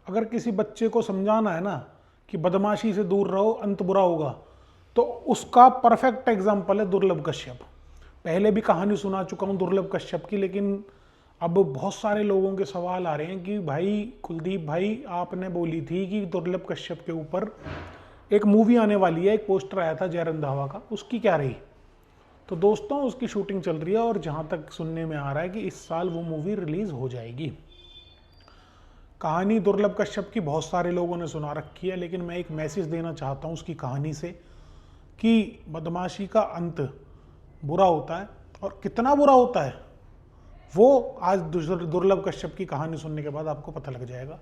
अगर किसी बच्चे को समझाना है ना कि बदमाशी से दूर रहो, अंत बुरा होगा, तो उसका परफेक्ट एग्जाम्पल है दुर्लभ कश्यप। पहले भी कहानी सुना चुका हूँ दुर्लभ कश्यप की, लेकिन अब बहुत सारे लोगों के सवाल आ रहे हैं कि भाई कुलदीप भाई, आपने बोली थी कि दुर्लभ कश्यप के ऊपर एक मूवी आने वाली है, एक पोस्टर आया था जय रंधावा का, उसकी क्या रही। तो दोस्तों उसकी शूटिंग चल रही है और जहां तक सुनने में आ रहा है कि इस साल वो मूवी रिलीज हो जाएगी। कहानी दुर्लभ कश्यप की बहुत सारे लोगों ने सुना रखी है, लेकिन मैं एक मैसेज देना चाहता हूँ उसकी कहानी से कि बदमाशी का अंत बुरा होता है, और कितना बुरा होता है वो आज दुर्लभ कश्यप की कहानी सुनने के बाद आपको पता लग जाएगा।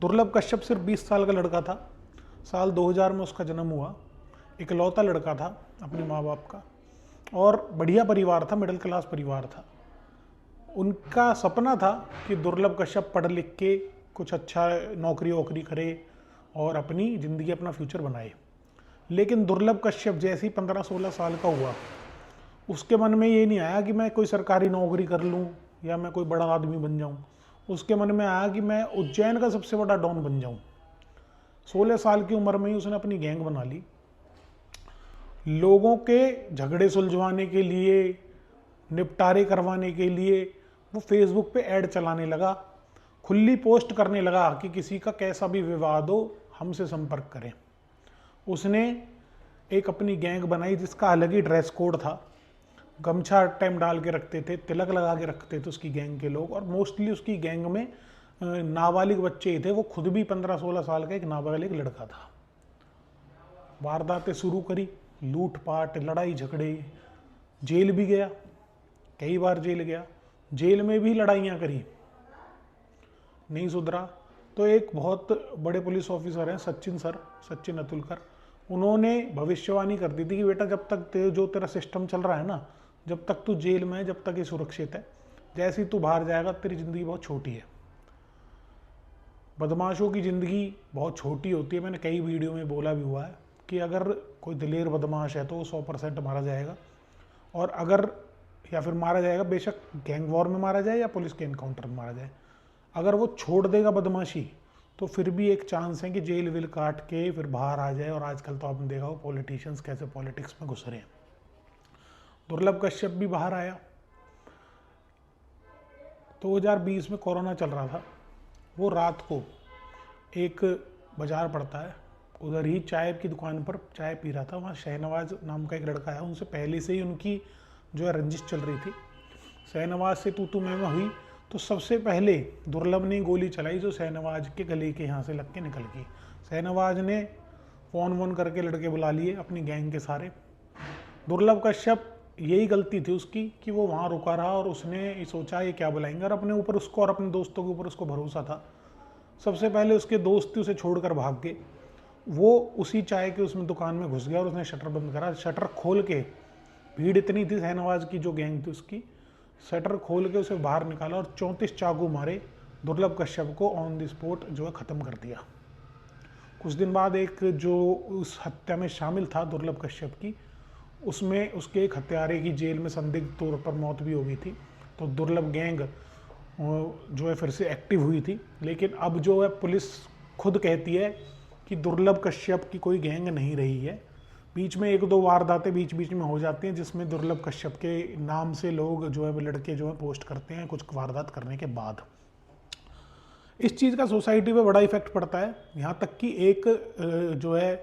दुर्लभ कश्यप सिर्फ 20 साल का लड़का था। साल 2000 में उसका जन्म हुआ। इकलौता लड़का था अपने माँ बाप का, और बढ़िया परिवार था, मिडिल क्लास परिवार था। उनका सपना था कि दुर्लभ कश्यप पढ़ लिख के कुछ अच्छा नौकरी वोकरी करे और अपनी ज़िंदगी, अपना फ्यूचर बनाए। लेकिन दुर्लभ कश्यप जैसे ही 15-16 साल का हुआ, उसके मन में ये नहीं आया कि मैं कोई सरकारी नौकरी कर लूँ या मैं कोई बड़ा आदमी बन जाऊँ। उसके मन में आया कि मैं उज्जैन का सबसे बड़ा डॉन बन जाऊँ। 16 साल की उम्र में ही उसने अपनी गैंग बना ली। लोगों के झगड़े सुलझवाने के लिए, निपटारे करवाने के लिए वो फेसबुक पे ऐड चलाने लगा, खुली पोस्ट करने लगा कि किसी का कैसा भी विवाद हो हमसे संपर्क करें। उसने एक अपनी गैंग बनाई जिसका अलग ही ड्रेस कोड था। गमछा टाइम डाल के रखते थे, तिलक लगा के रखते थे उसकी गैंग के लोग, और मोस्टली उसकी गैंग में नाबालिग बच्चे ही थे। वो खुद भी 15-16 साल का एक नाबालिग लड़का था। वारदातें शुरू करी, लूटपाट, लड़ाई झगड़े, जेल भी गया, कई बार जेल गया, जेल में भी लड़ाइयाँ करी, नहीं सुधरा। तो एक बहुत बड़े पुलिस ऑफिसर हैं सचिन सर, सचिन अतुलकर, उन्होंने भविष्यवाणी कर दी थी कि बेटा जब तक जो तेरा सिस्टम चल रहा है ना, जब तक तू जेल में है, जब तक ये सुरक्षित है, जैसे ही तू बाहर जाएगा तेरी ज़िंदगी बहुत छोटी है। बदमाशों की ज़िंदगी बहुत छोटी होती है। मैंने कई वीडियो में बोला भी हुआ है कि अगर कोई दिलेर बदमाश है तो वो 100% मारा जाएगा, और अगर या फिर मारा जाएगा, बेशक गैंग वॉर में मारा जाए या पुलिस के एनकाउंटर में मारा जाए, अगर वो छोड़ देगा बदमाशी तो फिर भी एक चांस है कि जेल विल काट के फिर बाहर आ जाए। और आजकल तो आपने देखा हो पॉलिटिशियंस कैसे पॉलिटिक्स में घुस रहे हैं। दुर्लभ कश्यप भी बाहर आया। 2020 में कोरोना चल रहा था। वो रात को एक बाजार पड़ता है, उधर ही चाय की दुकान पर चाय पी रहा था। वहाँ शहनवाज नाम का एक लड़का है, उनसे पहले से ही उनकी जो है रंजिश चल रही थी। शहनवाज से तू मैं हुई तो सबसे पहले दुर्लभ ने गोली चलाई जो शहनवाज के गले के यहाँ से लग के निकल गई। शहनवाज ने फ़ोन वोन करके लड़के बुला लिए अपनी गैंग के सारे। दुर्लभ कश्यप यही गलती थी उसकी कि वो वहाँ रुका रहा और उसने सोचा ये क्या बुलाएंगे, और अपने ऊपर उसको और अपने दोस्तों के ऊपर उसको भरोसा था। सबसे पहले उसके दोस्त उसे छोड़कर भाग गए। वो उसी चाय के उसमें दुकान में घुस गया और उसने शटर बंद करा। शटर खोल के, भीड़ इतनी थी शहनवाज की जो गैंग थी उसकी, शटर खोल के उसे बाहर निकाला और 34 चाकू मारे। दुर्लभ कश्यप को ऑन द स्पॉट जो है ख़त्म कर दिया। कुछ दिन बाद एक जो उस हत्या में शामिल था दुर्लभ कश्यप की, उसमें उसके एक हत्यारे की जेल में संदिग्ध तौर पर मौत भी हो गई थी। तो दुर्लभ गैंग जो है फिर से एक्टिव हुई थी। लेकिन अब जो है पुलिस खुद कहती है कि दुर्लभ कश्यप की कोई गैंग नहीं रही है। बीच में एक दो वारदातें बीच बीच में हो जाती हैं जिसमें दुर्लभ कश्यप के नाम से लोग जो है वो लड़के जो है पोस्ट करते हैं कुछ वारदात करने के बाद। इस चीज़ का सोसाइटी पे बड़ा इफेक्ट पड़ता है। यहाँ तक कि एक जो है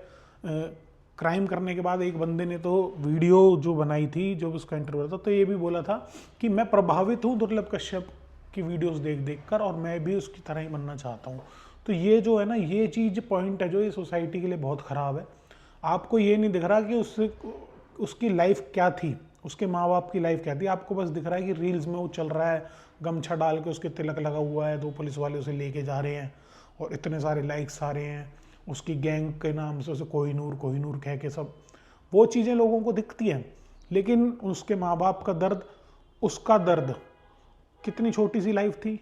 क्राइम करने के बाद एक बंदे ने तो वीडियो जो बनाई थी, जो उसका इंटरव्यू था, तो ये भी बोला था कि मैं प्रभावित हूँ दुर्लभ कश्यप की वीडियोस देख देख कर, और मैं भी उसकी तरह ही बनना चाहता हूँ। तो ये जो है ना, ये चीज़ पॉइंट है जो ये सोसाइटी के लिए बहुत ख़राब है। आपको ये नहीं दिख रहा कि उसकी लाइफ क्या थी, उसके माँ बाप की लाइफ क्या थी। आपको बस दिख रहा है कि रील्स में वो चल रहा है, गमछा डाल के उसके तिलक लगा हुआ है, 2 पुलिस वाले उसे लेके जा रहे हैं और इतने सारे लाइक्स आ रहे हैं। उसकी गैंग के नाम से उसे कोहिनूर कह के सब वो चीज़ें लोगों को दिखती हैं। लेकिन उसके माँ बाप का दर्द, उसका दर्द, कितनी छोटी सी लाइफ थी।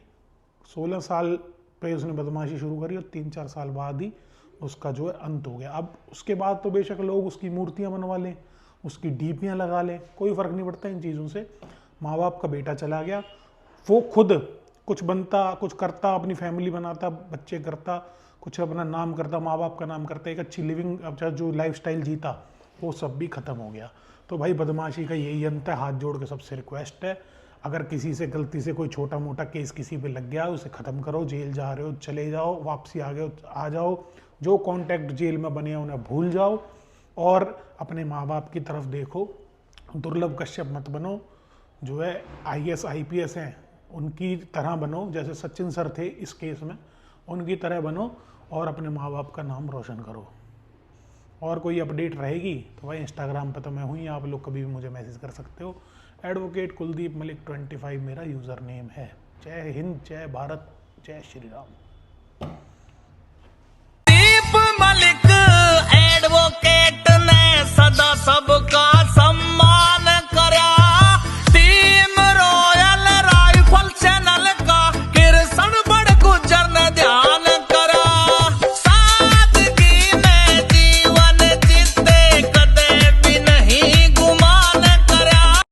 16 साल पे उसने बदमाशी शुरू करी और 3-4 साल बाद ही उसका जो है अंत हो गया। अब उसके बाद तो बेशक लोग उसकी मूर्तियां बनवा लें, उसकी डीपियां लगा लें, कोई फ़र्क नहीं पड़ता इन चीज़ों से। माँ बाप का बेटा चला गया, वो खुद कुछ बनता, कुछ करता, अपनी फैमिली बनाता, बच्चे करता, कुछ अपना नाम करता, माँ बाप का नाम करता, एक अच्छी लिविंग जो लाइफस्टाइल जीता, वो सब भी खत्म हो गया। तो भाई बदमाशी का यही अंत है। हाथ जोड़ के सबसे रिक्वेस्ट है, अगर किसी से गलती से कोई छोटा मोटा केस किसी पे लग गया, उसे ख़त्म करो। जेल जा रहे हो चले जाओ, वापसी आ गए आ जाओ, जो कॉन्टैक्ट जेल में बने उन्हें भूल जाओ और अपने माँ बाप की तरफ देखो। दुर्लभ कश्यप मत बनो, जो है IAS IPS हैं उनकी तरह बनो, जैसे सचिन सर थे इस केस में, उनकी तरह बनो और अपने माँ बाप का नाम रोशन करो। और कोई अपडेट रहेगी तो भाई इंस्टाग्राम पे तो मैं हूँ ही, आप लोग कभी भी मुझे मैसेज कर सकते हो। एडवोकेट कुलदीप मलिक 25 मेरा यूज़र नेम है। जय हिंद, जय भारत, जय श्री राम। दीप मलिक एडवोकेट ने सदा सबका